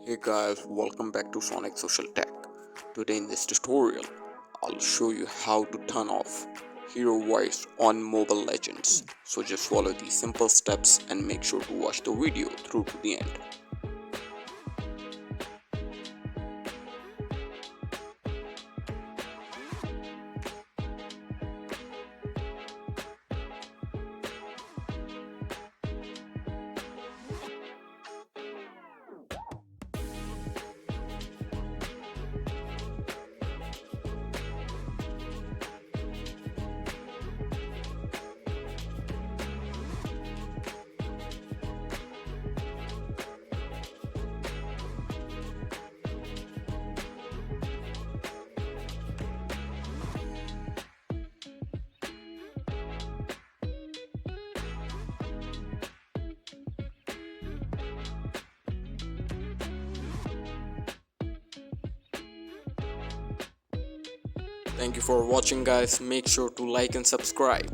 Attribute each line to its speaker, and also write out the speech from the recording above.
Speaker 1: Hey guys, welcome back to Sonic Social Tech. Today in this tutorial, I'll show you how to turn off Hero Voice on Mobile Legends. So just follow these simple steps and make sure to watch the video through to the end. Thank you for watching guys. Make sure to like and subscribe.